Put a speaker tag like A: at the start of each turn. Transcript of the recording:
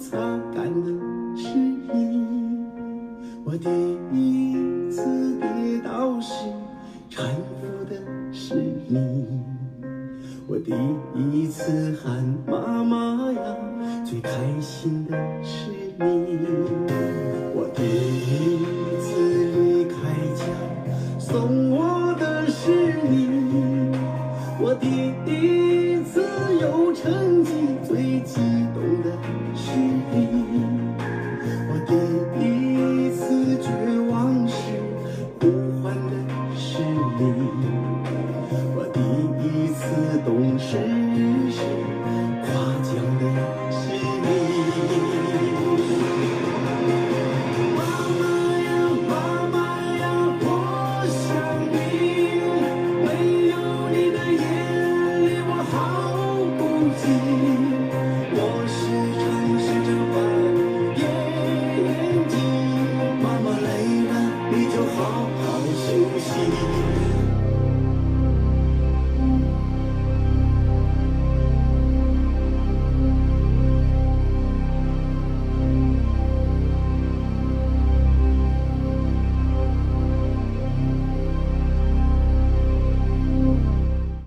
A: 擦干的是你。我第一次跌倒时搀扶的是你。我第一次喊妈妈呀，最开心的是你。我第一次离开家，送我的是你。我第一次有成绩，最激动的是你。我第一次绝望时呼唤的是你。我第一次懂事时夸奖的是你。妈妈呀，妈妈呀，我想你，没有你的夜里我好孤寂。我时常试着把眼睛，妈妈累了你就好好休息。